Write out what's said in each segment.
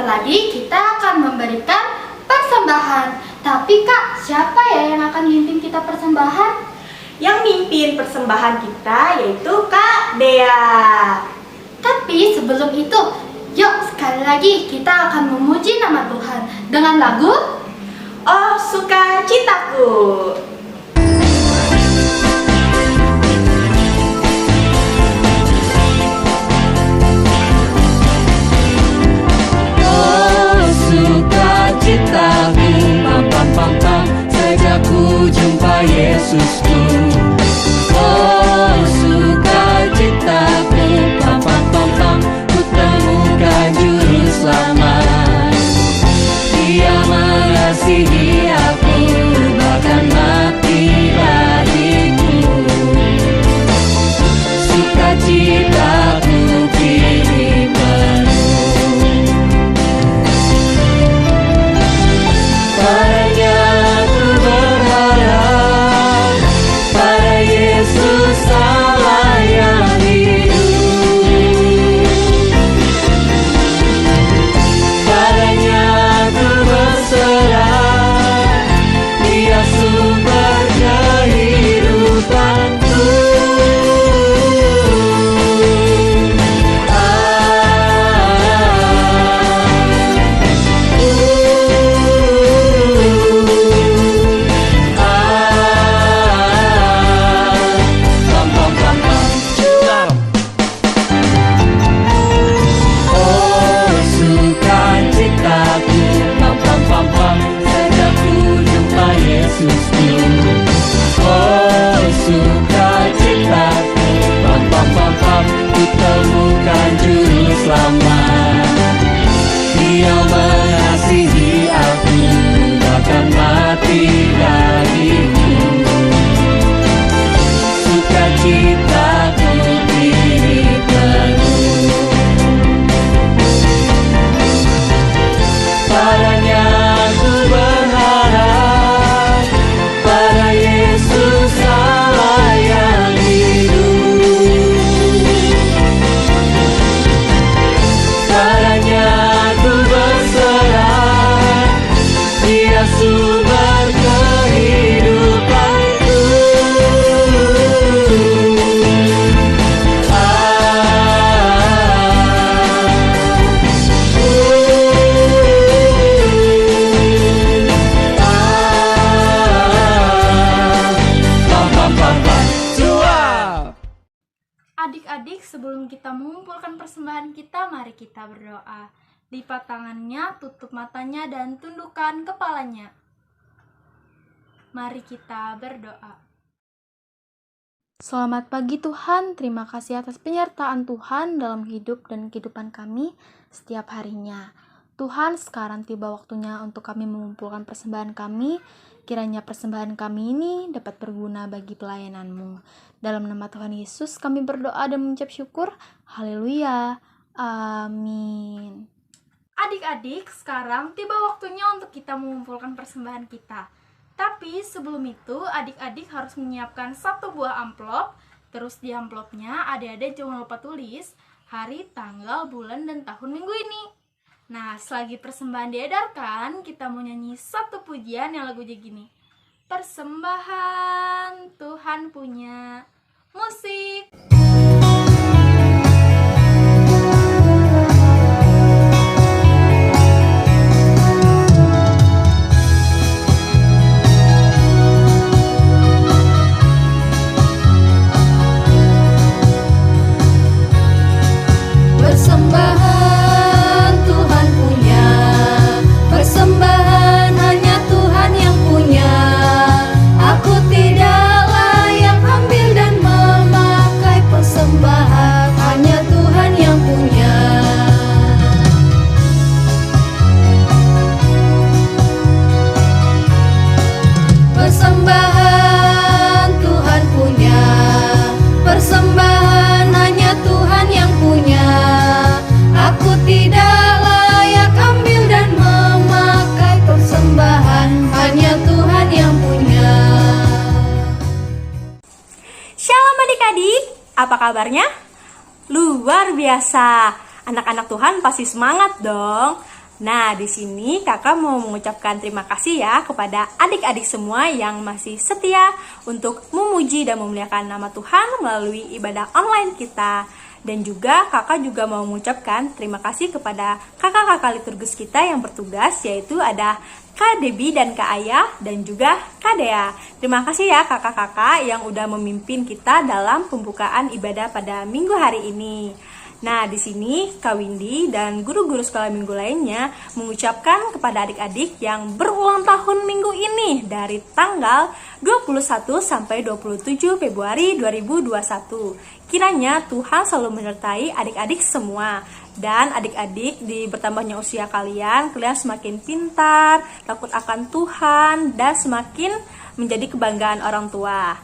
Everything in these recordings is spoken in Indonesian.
sebentar lagi kita akan memberikan persembahan. Tapi Kak, siapa ya yang akan mimpin kita persembahan? Yang mimpin persembahan kita yaitu Kak Dea. Tapi sebelum itu, yuk sekali lagi kita akan memuji nama Tuhan dengan lagu Oh Sukacitaku. Oh sukacitaku, pam pam pam pam, sejak ku jumpa Yesusku. Oh sukacitaku, pam pam pam pam, ku temukan juru selamat. Dia mengasihi aku, bahkan mati bagiku. Sukacitaku kini penuh. Padanya aku berharap, pada Yesus Allah yang hidup. Padanya aku berserah, Dia sumber kehidupanku. Oh sukacitaku, pam pam pam pam, sejak ku jumpa Yesusku. Oh sukacitaku, pam pam pam pam, ku temukan juru selamat. Dia mengasihi aku, bahkan mati bagiku. Sukacitaku kini penuh. Padanya aku berharap, pada Yesus Allah yang hidup. Padanya aku berserah, Dia sumber kehidupanku. Adik-adik, sebelum kita mengumpulkan persembahan kita, mari kita berdoa. Lipat tangannya, tutup matanya, dan tundukkan kepalanya. Mari kita berdoa. Selamat pagi Tuhan, terima kasih atas penyertaan Tuhan dalam hidup dan kehidupan kami setiap harinya. Tuhan, sekarang tiba waktunya untuk kami mengumpulkan persembahan kami. Kiranya persembahan kami ini dapat berguna bagi pelayanan-Mu. Dalam nama Tuhan Yesus kami berdoa dan mengucap syukur. Haleluya. Amin. Adik-adik, sekarang tiba waktunya untuk kita mengumpulkan persembahan kita. Tapi sebelum itu, adik-adik harus menyiapkan satu buah amplop. Terus di amplopnya adik-adik jangan lupa tulis hari, tanggal, bulan, dan tahun minggu ini. Nah, selagi persembahan diedarkan, kita mau nyanyi satu pujian yang lagunya gini. Persembahan Tuhan punya. Musik. Persembahan Tuhan punya, persembahan hanya Tuhan yang punya. Aku tidak layak ambil dan memakai persembahan hanya Tuhan yang punya. Persembahan Tuhan punya, persembahan hanya Tuhan yang punya. Aku tidak layak ambil dan memakai persembahan hanya Tuhan yang punya. Shalom adik-adik, apa kabarnya? Luar biasa, anak-anak Tuhan pasti semangat dong. Nah, di sini kakak mau mengucapkan terima kasih ya kepada adik-adik semua yang masih setia untuk memuji dan memuliakan nama Tuhan melalui ibadah online kita. Dan juga kakak juga mau mengucapkan terima kasih kepada kakak-kakak liturgus kita yang bertugas, yaitu ada Kak Debi dan Kak Ayah dan juga Kak Dea. Terima kasih ya kakak-kakak yang udah memimpin kita dalam pembukaan ibadah pada minggu hari ini. Nah, di sini Kak Windy dan guru-guru sekolah minggu lainnya mengucapkan kepada adik-adik yang berulang tahun minggu ini dari tanggal 21 sampai 27 Februari 2021. Kiranya Tuhan selalu menyertai adik-adik semua. Dan adik-adik di bertambahnya usia kalian semakin pintar, takut akan Tuhan, dan semakin menjadi kebanggaan orang tua.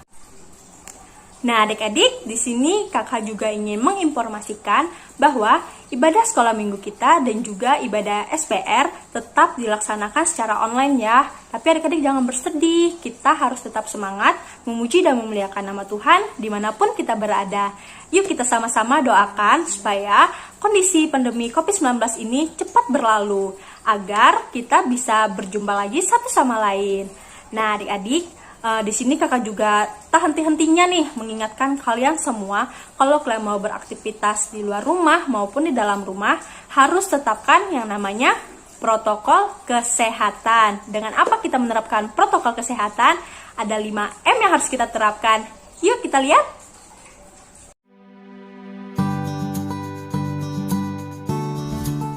Nah, adik-adik, di sini kakak juga ingin menginformasikan bahwa ibadah sekolah minggu kita dan juga ibadah SPR tetap dilaksanakan secara online ya. Tapi adik-adik jangan bersedih, kita harus tetap semangat memuji dan memuliakan nama Tuhan dimanapun kita berada. Yuk kita sama-sama doakan supaya kondisi pandemi COVID-19 ini cepat berlalu, agar kita bisa berjumpa lagi satu sama lain. Nah, adik-adik, di sini kakak juga tak henti-hentinya nih mengingatkan kalian semua kalau kalian mau beraktivitas di luar rumah maupun di dalam rumah harus tetapkan yang namanya protokol kesehatan. Dengan apa kita menerapkan protokol kesehatan? Ada 5M yang harus kita terapkan. Yuk kita lihat.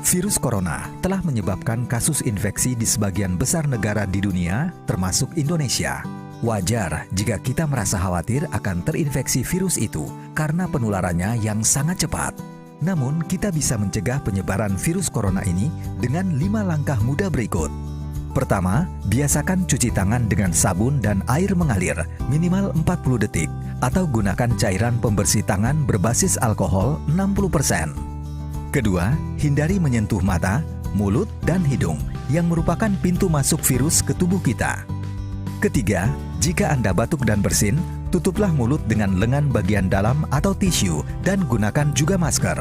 Virus corona telah menyebabkan kasus infeksi di sebagian besar negara di dunia, termasuk Indonesia. Wajar jika kita merasa khawatir akan terinfeksi virus itu karena penularannya yang sangat cepat. Namun, kita bisa mencegah penyebaran virus corona ini dengan 5 langkah mudah berikut. Pertama, biasakan cuci tangan dengan sabun dan air mengalir minimal 40 detik atau gunakan cairan pembersih tangan berbasis alkohol 60%. Kedua, hindari menyentuh mata, mulut, dan hidung yang merupakan pintu masuk virus ke tubuh kita. Ketiga, jika Anda batuk dan bersin, tutuplah mulut dengan lengan bagian dalam atau tisu dan gunakan juga masker.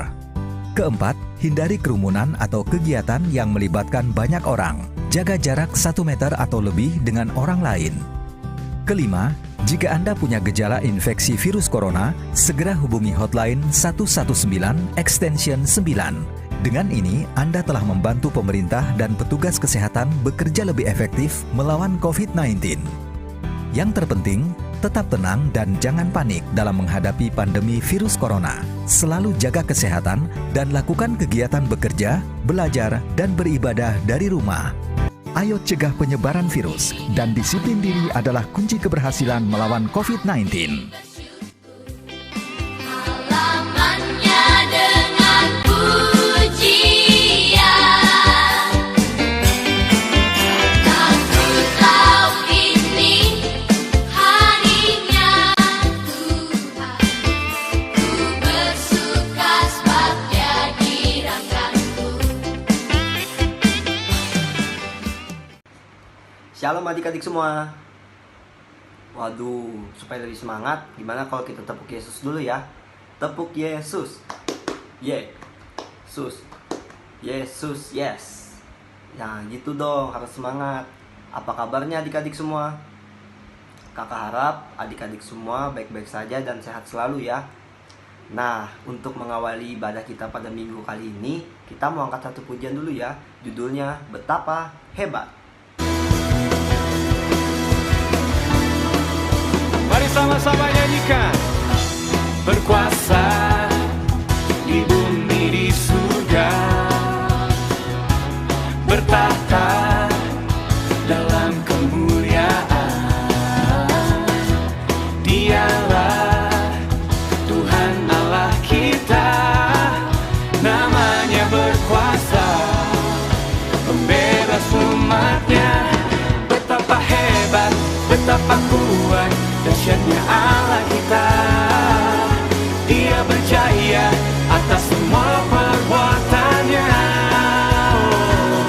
Keempat, hindari kerumunan atau kegiatan yang melibatkan banyak orang. Jaga jarak 1 meter atau lebih dengan orang lain. Kelima, jika Anda punya gejala infeksi virus corona, segera hubungi hotline 119 extension 9. Dengan ini, Anda telah membantu pemerintah dan petugas kesehatan bekerja lebih efektif melawan COVID-19. Yang terpenting, tetap tenang dan jangan panik dalam menghadapi pandemi virus corona. Selalu jaga kesehatan dan lakukan kegiatan bekerja, belajar, dan beribadah dari rumah. Ayo cegah penyebaran virus, dan disiplin diri adalah kunci keberhasilan melawan COVID-19. Halamannya dengan pujian, aku tahu ini harinya Tuhan, ku bersuka sebab Dia dirangkanku. Shalom adik-adik semua. Waduh, supaya lebih semangat, gimana kalau kita tepuk Yesus dulu ya? Tepuk Yesus. Yesus. Yesus, yes. Ya gitu dong, harus semangat. Apa kabarnya adik-adik semua? Kakak harap adik-adik semua baik-baik saja dan sehat selalu ya. Nah, untuk mengawali ibadah kita pada minggu kali ini, kita mau angkat satu pujian dulu ya. Judulnya Betapa Hebat. Mari sama-sama nyanyikan. Berkuasa di bumi di surga, bertahta dalam kemuliaan. Dialah Tuhan Allah kita, namanya berkuasa, pembebas umatnya. Betapa hebat, betapa kuat, dahsyatnya Allah kita. Dia berjaya atas semua perbuatannya. Oh,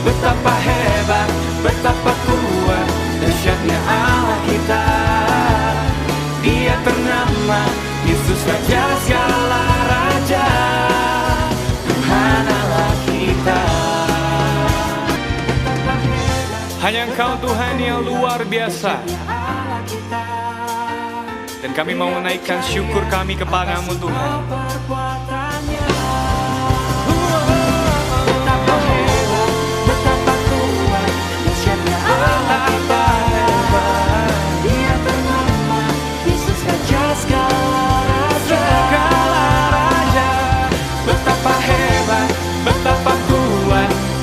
betapa hebat, betapa kuat, dahsyatnya Allah kita. Dia ternama Yesus Raja segala raja, Tuhan Allah kita. Hanya Engkau Tuhan yang luar biasa. Dan kami mau menaikkan syukur kami kepadamu Tuhan.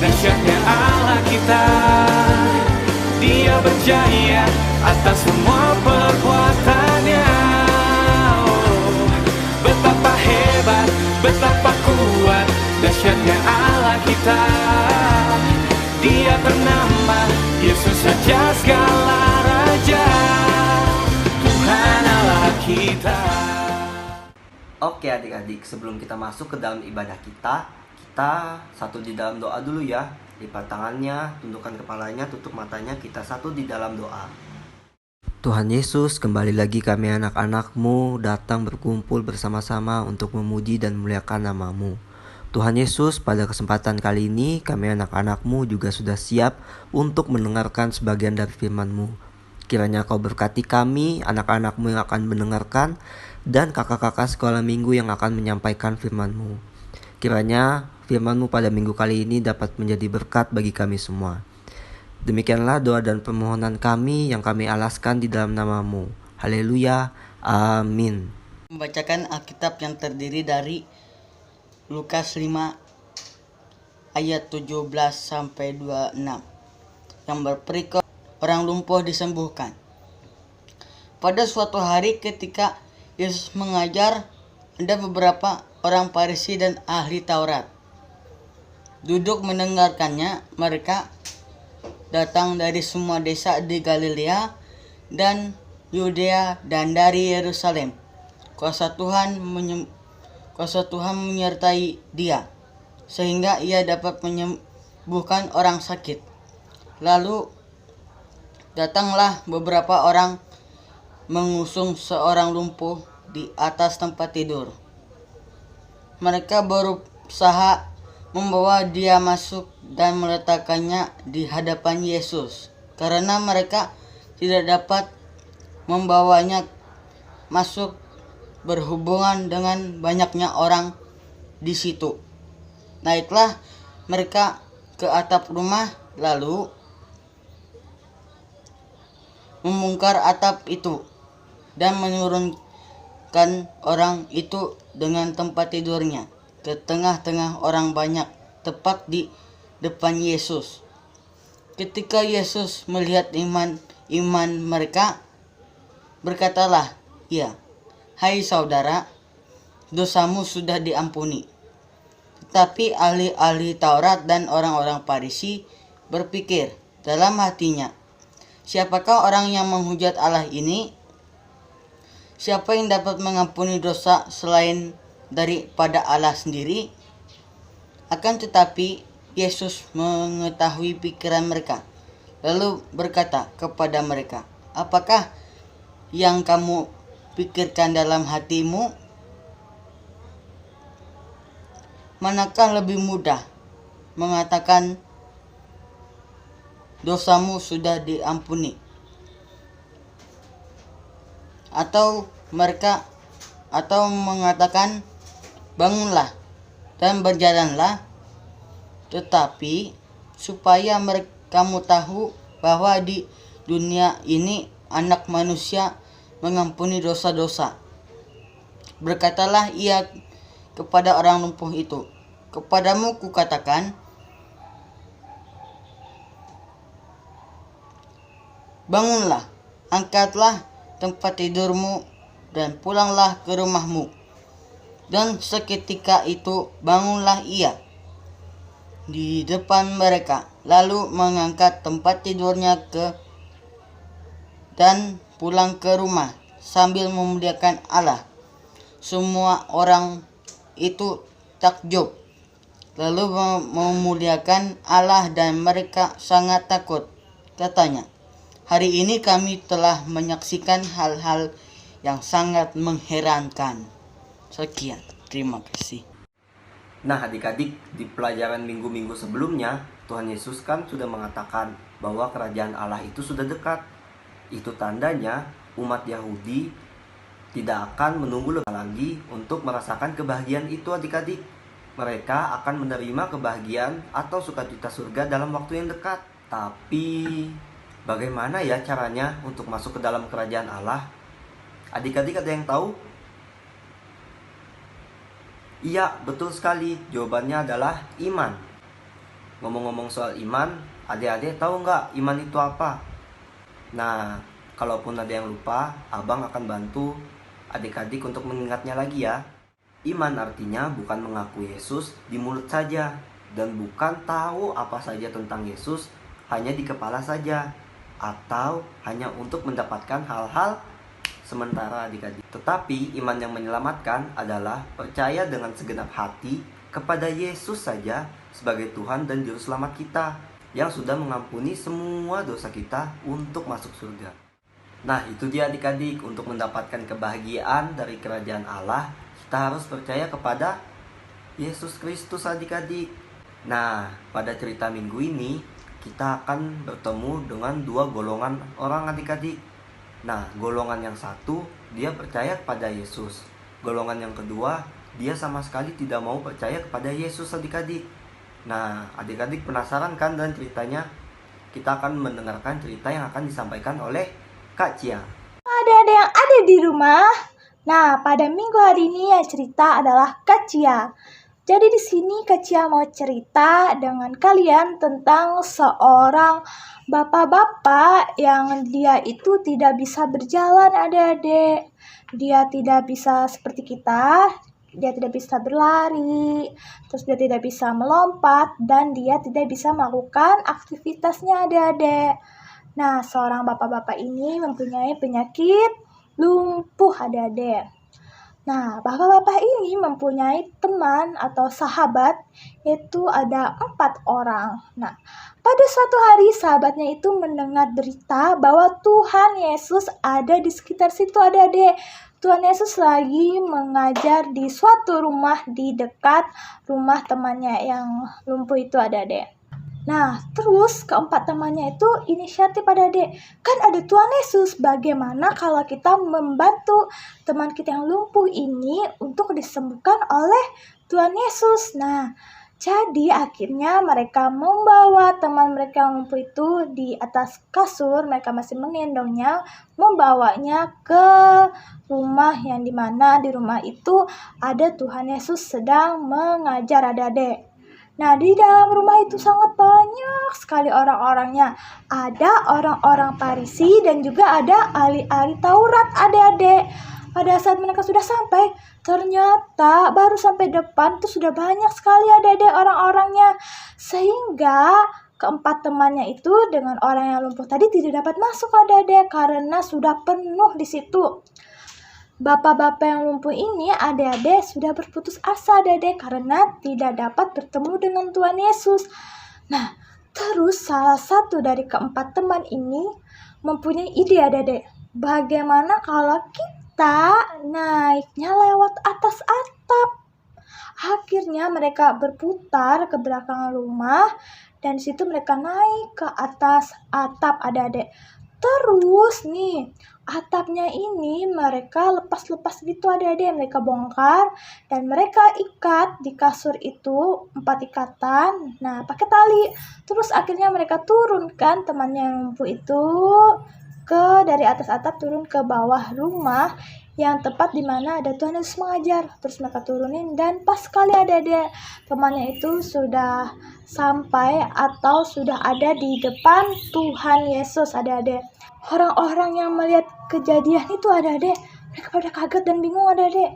Dahsyatnya Allah kita, Dia berjaya atas semua perbuatannya. Oh, betapa hebat, betapa kuat, dahsyatnya Allah kita. Dia bernama Yesus saja segala raja, Tuhan Allah kita. Oke adik-adik, sebelum kita masuk ke dalam ibadah kita satu di dalam doa dulu ya. Lipat tangannya, tundukkan kepalanya, tutup matanya, kita satu di dalam doa. Tuhan Yesus, kembali lagi kami anak-anak-Mu datang berkumpul bersama-sama untuk memuji dan memuliakan nama-Mu. Tuhan Yesus, pada kesempatan kali ini kami anak-anak-Mu juga sudah siap untuk mendengarkan sebagian dari firman-Mu. Kiranya Kau berkati kami, anak-anak-Mu yang akan mendengarkan, dan kakak-kakak sekolah minggu yang akan menyampaikan firman-Mu. Kiranya firman-Mu pada minggu kali ini dapat menjadi berkat bagi kami semua. Demikianlah doa dan permohonan kami yang kami alaskan di dalam nama-Mu. Haleluya. Amin. Membacakan Alkitab yang terdiri dari Lukas 5 ayat 17 sampai 26 yang berperikop orang lumpuh disembuhkan. Pada suatu hari ketika Yesus mengajar, ada beberapa orang Farisi dan ahli Taurat duduk mendengarkannya. Mereka datang dari semua desa di Galilea dan Yudea dan dari Yerusalem. Kuasa Tuhan menyertai dia, sehingga ia dapat menyembuhkan orang sakit. Lalu datanglah beberapa orang mengusung seorang lumpuh di atas tempat tidur. Mereka berusaha membawa dia masuk dan meletakkannya di hadapan Yesus. Karena mereka tidak dapat membawanya masuk berhubungan dengan banyaknya orang di situ. Naiklah mereka ke atap rumah, lalu membongkar atap itu dan menurunkan orang itu dengan tempat tidurnya ke tengah-tengah orang banyak, tepat di depan Yesus. Ketika Yesus melihat iman mereka, berkatalah ia, "Hai saudara, dosamu sudah diampuni." Tetapi ahli-ahli Taurat dan orang-orang Farisi berpikir dalam hatinya, "Siapakah orang yang menghujat Allah ini? Siapa yang dapat mengampuni dosa selain daripada Allah sendiri?" Akan tetapi Yesus mengetahui pikiran mereka, lalu berkata kepada mereka, "Apakah yang kamu pikirkan dalam hatimu? Manakah lebih mudah mengatakan dosamu sudah diampuni, atau mengatakan bangunlah dan berjalanlah? Tetapi supaya kamu tahu bahwa di dunia ini Anak Manusia mengampuni dosa-dosa." Berkatalah ia kepada orang lumpuh itu, "Kepadamu kukatakan, bangunlah, angkatlah tempat tidurmu dan pulanglah ke rumahmu." Dan seketika itu bangunlah ia di depan mereka, lalu mengangkat tempat tidurnya dan pulang ke rumah sambil memuliakan Allah. Semua orang itu takjub, lalu memuliakan Allah, dan mereka sangat takut. Katanya, "Hari ini kami telah menyaksikan hal-hal yang sangat mengherankan." Sekian, terima kasih. Nah adik-adik, di pelajaran minggu-minggu sebelumnya Tuhan Yesus kan sudah mengatakan bahwa kerajaan Allah itu sudah dekat. Itu tandanya umat Yahudi tidak akan menunggu lebih lagi untuk merasakan kebahagiaan itu adik-adik. Mereka akan menerima kebahagiaan atau sukacita surga dalam waktu yang dekat. Tapi bagaimana ya caranya untuk masuk ke dalam kerajaan Allah? Adik-adik ada yang tahu? Iya, betul sekali. Jawabannya adalah iman. Ngomong-ngomong soal iman, adik-adik tahu nggak iman itu apa? Nah, kalaupun ada yang lupa, abang akan bantu adik-adik untuk mengingatnya lagi ya. Iman artinya bukan mengaku Yesus di mulut saja, dan bukan tahu apa saja tentang Yesus hanya di kepala saja, atau hanya untuk mendapatkan hal-hal sementara adik-adik. Tetapi iman yang menyelamatkan adalah percaya dengan segenap hati kepada Yesus saja sebagai Tuhan dan Juru Selamat kita, yang sudah mengampuni semua dosa kita untuk masuk surga. Nah, itu dia adik-adik, untuk mendapatkan kebahagiaan dari kerajaan Allah, kita harus percaya kepada Yesus Kristus adik-adik. Nah, pada cerita minggu ini, kita akan bertemu dengan dua golongan orang adik-adik. Nah, golongan yang satu, dia percaya kepada Yesus. Golongan yang kedua, dia sama sekali tidak mau percaya kepada Yesus adik-adik. Nah, adik-adik penasaran kan dengan ceritanya? Kita akan mendengarkan cerita yang akan disampaikan oleh Kak Cia. Adik-adik yang ada di rumah, nah pada minggu hari ini yang cerita adalah Kak Cia. Jadi di sini Kak Cia mau cerita dengan kalian tentang seorang bapak-bapak yang dia itu tidak bisa berjalan adik-adik. Dia tidak bisa seperti kita, dia tidak bisa berlari, terus dia tidak bisa melompat, dan dia tidak bisa melakukan aktivitasnya adik-adik. Nah, seorang bapak-bapak ini mempunyai penyakit lumpuh adik-adik. Nah, bapak-bapak ini mempunyai teman atau sahabat, yaitu ada 4 orang. Nah, pada suatu hari sahabatnya itu mendengar berita bahwa Tuhan Yesus ada di sekitar situ adik-adik. Tuhan Yesus lagi mengajar di suatu rumah di dekat rumah temannya yang lumpuh itu adik-adik. Nah, terus keempat temannya itu inisiatif adik-adik. Kan ada Tuhan Yesus, bagaimana kalau kita membantu teman kita yang lumpuh ini untuk disembuhkan oleh Tuhan Yesus? Nah, jadi akhirnya mereka membawa teman mereka yang lumpuh itu di atas kasur, mereka masih menggendongnya, membawanya ke rumah yang dimana di rumah itu ada Tuhan Yesus sedang mengajar adik-adik. Nah, di dalam rumah itu sangat banyak sekali orang-orangnya. Ada orang-orang Farisi dan juga ada ahli-ahli Taurat adik-adik. Pada saat mereka sudah sampai, ternyata baru sampai depan tuh sudah banyak sekali adik-adik orang-orangnya. Sehingga keempat temannya itu dengan orang yang lumpuh tadi tidak dapat masuk adik-adik karena sudah penuh di situ. Bapak-bapak yang lumpuh ini adik-adik sudah berputus asa adik-adik karena tidak dapat bertemu dengan Tuhan Yesus. Nah, terus salah satu dari keempat teman ini mempunyai ide adik-adik. Bagaimana kalau kita naiknya lewat atas atap? Akhirnya mereka berputar ke belakang rumah dan di situ mereka naik ke atas atap adik-adik. Terus nih, atapnya ini mereka lepas-lepas gitu adik-adik, mereka bongkar dan mereka ikat di kasur itu 4 ikatan, nah pakai tali. Terus akhirnya mereka turunkan temannya yang lumpuh itu dari atas atap turun ke bawah rumah yang tepat di mana ada Tuhan Yesus mengajar. Terus mereka turunin dan pas sekali adik-adik temannya itu sudah sampai atau sudah ada di depan Tuhan Yesus adik-adik. Orang-orang yang melihat kejadian itu adik-adik, mereka pada kaget dan bingung adik-adik.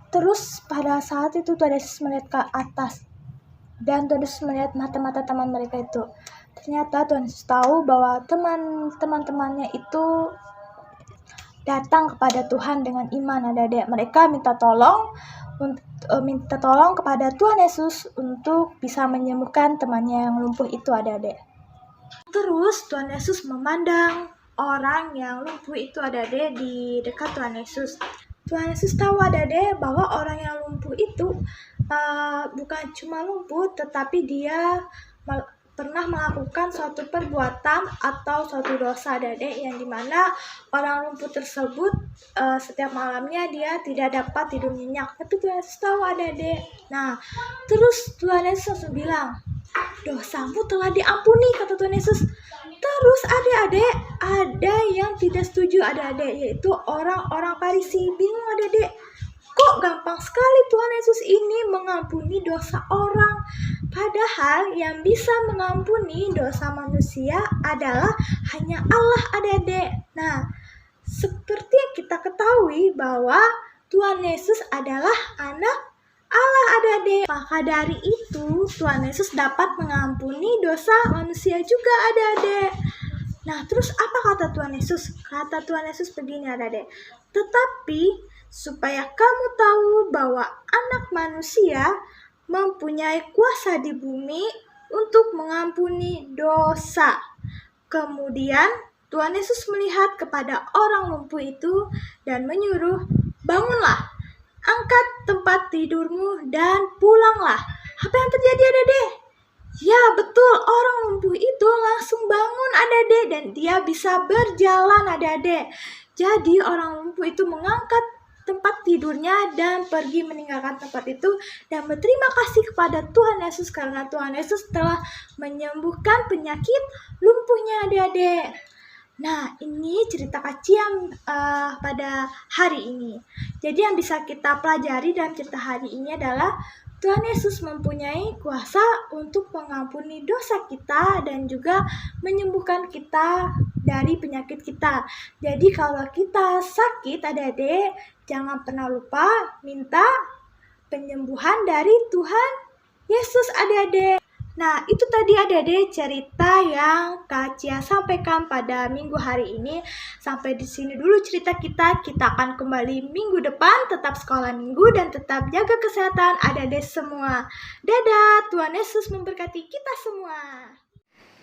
Terus pada saat itu Tuhan Yesus melihat ke atas dan Tuhan Yesus melihat mata-mata teman mereka itu. Ternyata Tuhan Yesus tahu bahwa teman-temannya itu datang kepada Tuhan dengan iman adik-adik. Mereka minta tolong kepada Tuhan Yesus untuk bisa menyembuhkan temannya yang lumpuh itu adik-adik. Terus Tuhan Yesus memandang orang yang lumpuh itu adik-adik di dekat Tuhan Yesus. Tuhan Yesus tahu adik-adik bahwa orang yang lumpuh itu bukan cuma lumpuh, tetapi dia pernah melakukan suatu perbuatan atau suatu dosa adik-adik yang dimana orang lumpuh tersebut setiap malamnya dia tidak dapat tidur nyenyak, tapi Tuhan Yesus tahu adik-adik. Nah, terus Tuhan Yesus langsung bilang, dosamu telah diampuni, kata Tuhan Yesus. Terus adik-adik ada yang tidak setuju adik-adik, yaitu orang-orang Farisi. Bingung adik-adik, kok gampang sekali Tuhan Yesus ini mengampuni dosa orang, padahal yang bisa mengampuni dosa manusia adalah hanya Allah adik-adik. Nah, seperti yang kita ketahui bahwa Tuhan Yesus adalah anak Allah adik-adik. Maka dari itu Tuhan Yesus dapat mengampuni dosa manusia juga adik-adik. Nah, terus apa kata Tuhan Yesus? Kata Tuhan Yesus begini adik-adik, tetapi supaya kamu tahu bahwa anak manusia mempunyai kuasa di bumi untuk mengampuni dosa. Kemudian Tuhan Yesus melihat kepada orang lumpuh itu dan menyuruh, bangunlah, angkat tempat tidurmu dan pulanglah. Apa yang terjadi adik-adik? Ya betul, orang lumpuh itu langsung bangun adik-adik dan dia bisa berjalan adik-adik. Jadi orang lumpuh itu mengangkat tempat tidurnya dan pergi meninggalkan tempat itu dan berterima kasih kepada Tuhan Yesus karena Tuhan Yesus telah menyembuhkan penyakit lumpuhnya adik-adik. Nah, ini cerita kecil pada hari ini. Jadi yang bisa kita pelajari dalam cerita hari ini adalah Tuhan Yesus mempunyai kuasa untuk mengampuni dosa kita dan juga menyembuhkan kita dari penyakit kita. Jadi kalau kita sakit adik-adik, jangan pernah lupa minta penyembuhan dari Tuhan Yesus adik-adik. Nah, itu tadi adik-adik cerita yang Kak Cia sampaikan pada minggu hari ini. Sampai di sini dulu cerita kita. Kita akan kembali minggu depan. Tetap sekolah minggu dan tetap jaga kesehatan adik-adik semua. Dadah, Tuhan Yesus memberkati kita semua.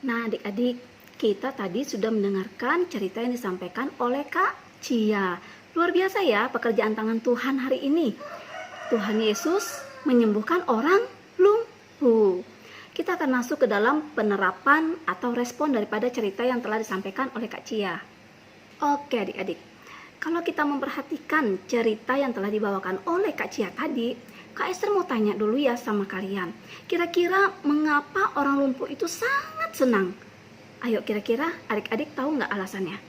Nah, adik-adik, kita tadi sudah mendengarkan cerita yang disampaikan oleh Kak Cia. Luar biasa ya pekerjaan tangan Tuhan hari ini. Tuhan Yesus menyembuhkan orang lumpuh. Kita akan masuk ke dalam penerapan atau respon daripada cerita yang telah disampaikan oleh Kak Cia. Oke adik-adik, kalau kita memperhatikan cerita yang telah dibawakan oleh Kak Cia tadi, Kak Esther mau tanya dulu ya sama kalian. Kira-kira mengapa orang lumpuh itu sangat senang? Ayo kira-kira adik-adik tahu nggak alasannya?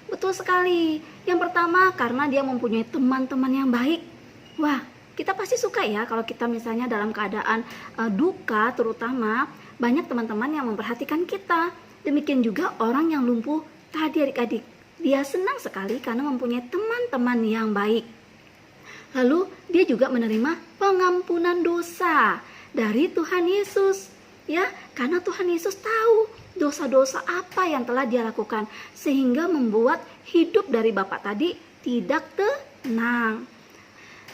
Betul sekali. Yang pertama karena dia mempunyai teman-teman yang baik. Wah, kita pasti suka ya kalau kita misalnya dalam keadaan duka terutama banyak teman-teman yang memperhatikan kita. Demikian juga orang yang lumpuh tadi adik-adik. Dia senang sekali karena mempunyai teman-teman yang baik. Lalu dia juga menerima pengampunan dosa dari Tuhan Yesus. Ya, karena Tuhan Yesus tahu dosa-dosa apa yang telah dia lakukan sehingga membuat hidup dari Bapak tadi tidak tenang.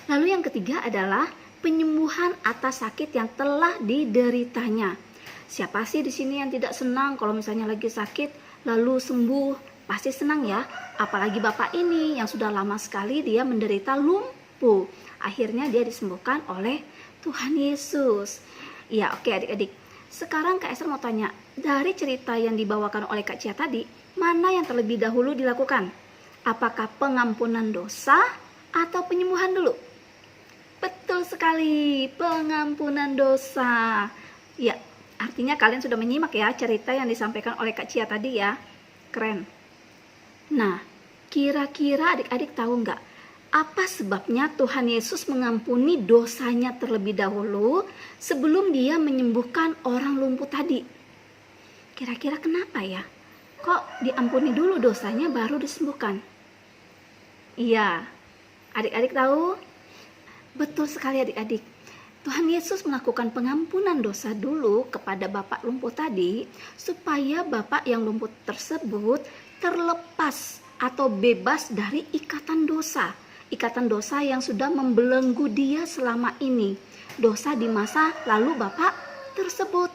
Lalu yang ketiga adalah penyembuhan atas sakit yang telah dideritanya. Siapa sih di sini yang tidak senang kalau misalnya lagi sakit lalu sembuh? Pasti senang ya. Apalagi Bapak ini yang sudah lama sekali dia menderita lumpuh. Akhirnya dia disembuhkan oleh Tuhan Yesus. Ya, oke adik-adik. Sekarang Kak Esther mau tanya, dari cerita yang dibawakan oleh Kak Cia tadi, mana yang terlebih dahulu dilakukan? Apakah pengampunan dosa atau penyembuhan dulu? Betul sekali, pengampunan dosa. Ya, artinya kalian sudah menyimak ya cerita yang disampaikan oleh Kak Cia tadi ya. Keren. Nah, kira-kira adik-adik tahu nggak apa sebabnya Tuhan Yesus mengampuni dosanya terlebih dahulu sebelum dia menyembuhkan orang lumpuh tadi? Kira-kira kenapa ya? Kok diampuni dulu dosanya baru disembuhkan? Iya, adik-adik tahu? Betul sekali adik-adik. Tuhan Yesus melakukan pengampunan dosa dulu kepada Bapak lumpuh tadi supaya Bapak yang lumpuh tersebut terlepas atau bebas dari ikatan dosa. Ikatan dosa yang sudah membelenggu dia selama ini. Dosa di masa lalu Bapak tersebut.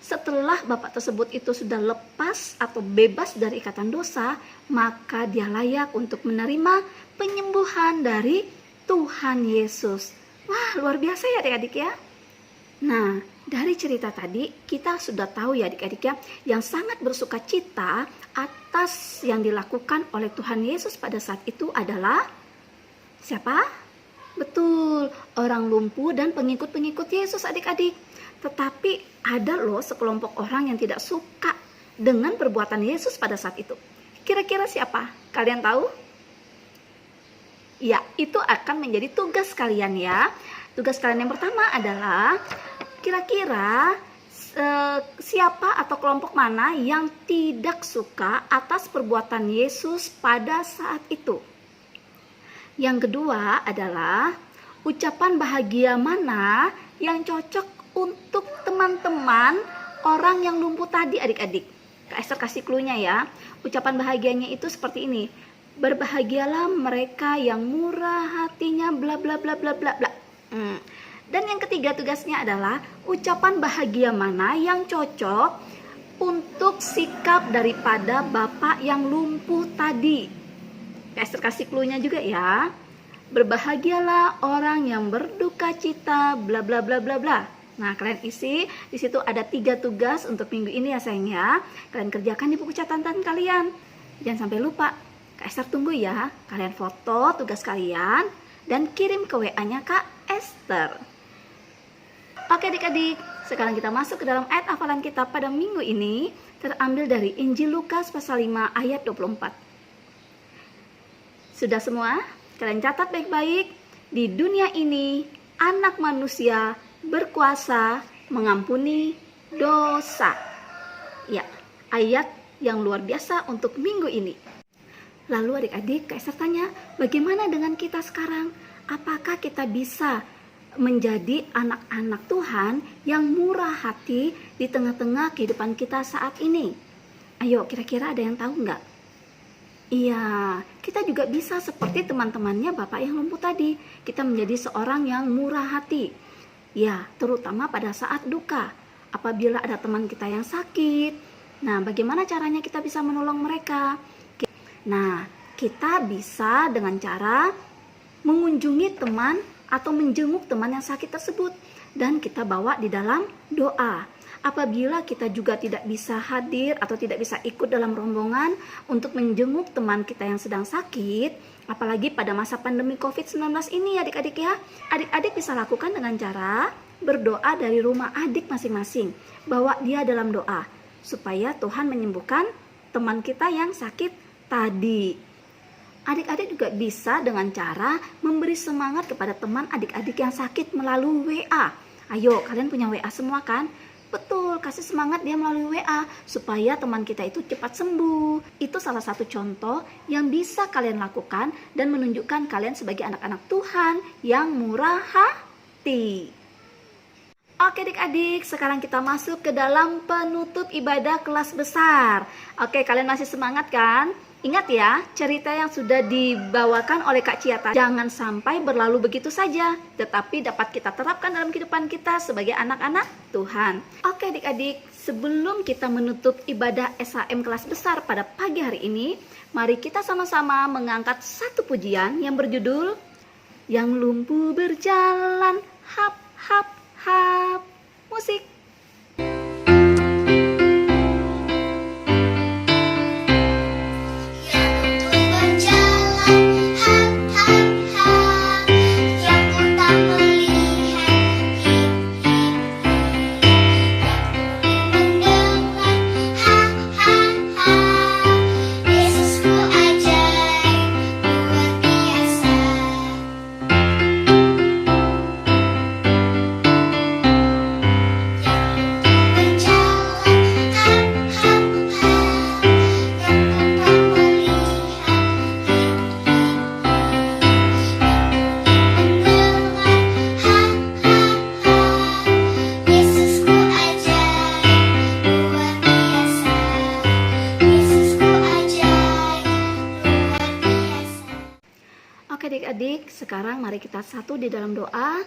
Setelah Bapak tersebut itu sudah lepas atau bebas dari ikatan dosa, maka dia layak untuk menerima penyembuhan dari Tuhan Yesus. Wah, luar biasa ya adik-adik ya. Nah, dari cerita tadi kita sudah tahu ya adik-adik ya, yang sangat bersuka cita atas yang dilakukan oleh Tuhan Yesus pada saat itu adalah siapa? Betul, orang lumpuh dan pengikut-pengikut Yesus adik-adik. Tetapi ada loh sekelompok orang yang tidak suka dengan perbuatan Yesus pada saat itu. Kira-kira siapa? Kalian tahu? Ya, itu akan menjadi tugas kalian ya. Tugas kalian yang pertama adalah kira-kira siapa atau kelompok mana yang tidak suka atas perbuatan Yesus pada saat itu. Yang kedua adalah ucapan bahagia mana yang cocok untuk teman-teman orang yang lumpuh tadi adik-adik. Kak Esther kasih clue-nya ya. Ucapan bahagianya itu seperti ini. Berbahagialah mereka yang murah hatinya bla bla bla bla bla bla. Dan yang ketiga tugasnya adalah ucapan bahagia mana yang cocok untuk sikap daripada bapak yang lumpuh tadi. Esther kasih clue-nya juga ya. Berbahagialah orang yang berduka cita bla bla bla bla bla. Nah, kalian isi di situ ada 3 tugas untuk minggu ini ya sayang ya. Kalian kerjakan di buku catatan kalian. Jangan sampai lupa. Kak Esther tunggu ya. Kalian foto tugas kalian dan kirim ke WA-nya Kak Esther. Oke adik-adik, sekarang kita masuk ke dalam ayat hafalan kita pada minggu ini, terambil dari Injil Lukas pasal 5 ayat 24. Sudah semua? Kalian catat baik-baik. Di dunia ini, anak manusia berkuasa mengampuni dosa. Ya, ayat yang luar biasa untuk minggu ini. Lalu adik-adik, Kak Esther tanya, bagaimana dengan kita sekarang? Apakah kita bisa menjadi anak-anak Tuhan yang murah hati di tengah-tengah kehidupan kita saat ini? Ayo, kira-kira ada yang tahu nggak? Iya, kita juga bisa seperti teman-temannya Bapak yang lumpuh tadi. Kita menjadi seorang yang murah hati. Ya, terutama pada saat duka. Apabila ada teman kita yang sakit, nah bagaimana caranya kita bisa menolong mereka? Nah, kita bisa dengan cara mengunjungi teman atau menjenguk teman yang sakit tersebut dan kita bawa di dalam doa. Apabila kita juga tidak bisa hadir atau tidak bisa ikut dalam rombongan untuk menjenguk teman kita yang sedang sakit, apalagi pada masa pandemi COVID-19 ini adik-adik ya, adik-adik bisa lakukan dengan cara berdoa dari rumah adik masing-masing. Bawa dia dalam doa supaya Tuhan menyembuhkan teman kita yang sakit tadi. Adik-adik juga bisa dengan cara memberi semangat kepada teman adik-adik yang sakit melalui WA. Ayo, kalian punya WA semua kan? Betul, kasih semangat dia melalui WA supaya teman kita itu cepat sembuh. Itu salah satu contoh yang bisa kalian lakukan dan menunjukkan kalian sebagai anak-anak Tuhan yang murah hati. Oke adik-adik, sekarang kita masuk ke dalam penutup ibadah kelas besar. Oke, kalian masih semangat kan? Ingat ya, cerita yang sudah dibawakan oleh Kak Cia tadi jangan sampai berlalu begitu saja, tetapi dapat kita terapkan dalam kehidupan kita sebagai anak-anak Tuhan. Oke adik-adik, sebelum kita menutup ibadah SHM kelas besar pada pagi hari ini, mari kita sama-sama mengangkat satu pujian yang berjudul Yang Lumpuh Berjalan, Hap Hap Hap. Musik. Adik-adik, sekarang mari kita satu di dalam doa.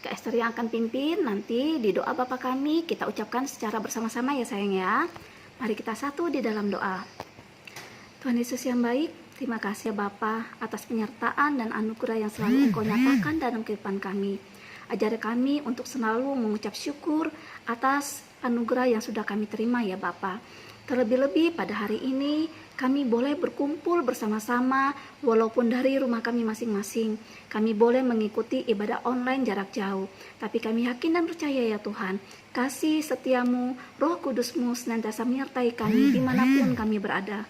Kak Esther yang akan pimpin. Nanti di doa Bapa kami kita ucapkan secara bersama-sama ya sayang ya. Mari kita satu di dalam doa. Tuhan Yesus yang baik, terima kasih ya Bapa atas penyertaan dan anugerah yang selalu Engkau nyatakan dalam kehidupan kami. Ajari kami untuk selalu mengucap syukur atas anugerah yang sudah kami terima ya Bapa. Terlebih-lebih pada hari ini kami boleh berkumpul bersama-sama walaupun dari rumah kami masing-masing. Kami boleh mengikuti ibadah online jarak jauh. Tapi kami yakin dan percaya ya Tuhan, kasih setiamu, Roh Kudus-Mu senantiasa menyertai kami dimanapun kami berada.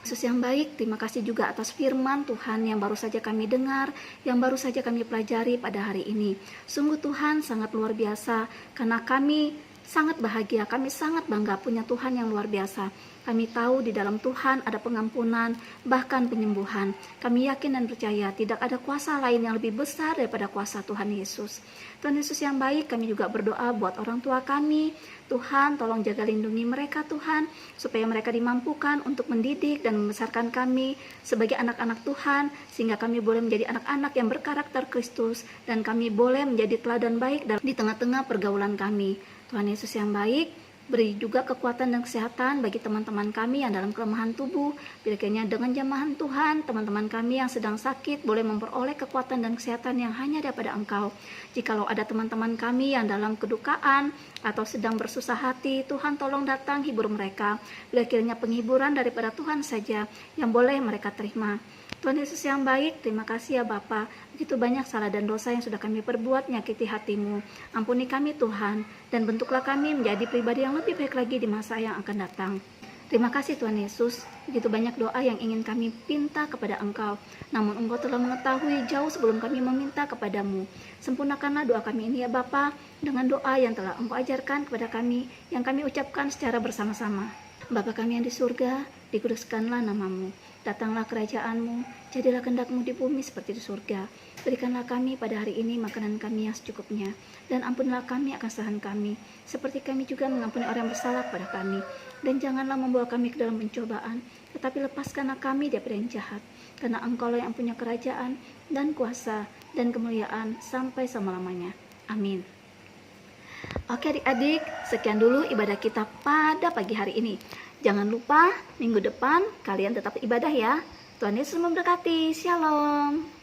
Yesus yang baik, terima kasih juga atas firman Tuhan yang baru saja kami dengar, yang baru saja kami pelajari pada hari ini. Sungguh Tuhan sangat luar biasa, karena kami sangat bahagia, kami sangat bangga punya Tuhan yang luar biasa. Kami tahu di dalam Tuhan ada pengampunan, bahkan penyembuhan. Kami yakin dan percaya tidak ada kuasa lain yang lebih besar daripada kuasa Tuhan Yesus. Tuhan Yesus yang baik, kami juga berdoa buat orang tua kami. Tuhan, tolong jaga lindungi mereka Tuhan, supaya mereka dimampukan untuk mendidik dan membesarkan kami sebagai anak-anak Tuhan, sehingga kami boleh menjadi anak-anak yang berkarakter Kristus, dan kami boleh menjadi teladan baik di tengah-tengah pergaulan kami. Tuhan Yesus yang baik, beri juga kekuatan dan kesehatan bagi teman-teman kami yang dalam kelemahan tubuh. Kiranya dengan jamahan Tuhan, teman-teman kami yang sedang sakit boleh memperoleh kekuatan dan kesehatan yang hanya daripada Engkau. Jikalau ada teman-teman kami yang dalam kedukaan atau sedang bersusah hati, Tuhan tolong datang hibur mereka. Kiranya penghiburan daripada Tuhan saja yang boleh mereka terima. Tuhan Yesus yang baik, terima kasih ya Bapa. Begitu banyak salah dan dosa yang sudah kami perbuat menyakiti hati-Mu. Ampuni kami Tuhan, dan bentuklah kami menjadi pribadi yang lebih baik lagi di masa yang akan datang. Terima kasih Tuhan Yesus, begitu banyak doa yang ingin kami pinta kepada Engkau. Namun Engkau telah mengetahui jauh sebelum kami meminta kepadamu. Sempurnakanlah doa kami ini ya Bapa, dengan doa yang telah Engkau ajarkan kepada kami, yang kami ucapkan secara bersama-sama. Bapa kami yang di surga, dikuduskanlah nama-Mu. Datanglah kerajaan-Mu, jadilah kehendak-Mu di bumi seperti di surga. Berikanlah kami pada hari ini makanan kami yang secukupnya, dan ampunilah kami akan kesalahan kami, seperti kami juga mengampuni orang yang bersalah kepada kami. Dan janganlah membawa kami ke dalam pencobaan, tetapi lepaskanlah kami daripada yang jahat, karena Engkau-lah yang punya kerajaan, dan kuasa, dan kemuliaan sampai selama-lamanya. Amin. Oke adik-adik, sekian dulu ibadah kita pada pagi hari ini. Jangan lupa minggu depan kalian tetap ibadah ya. Tuhan Yesus memberkati. Shalom.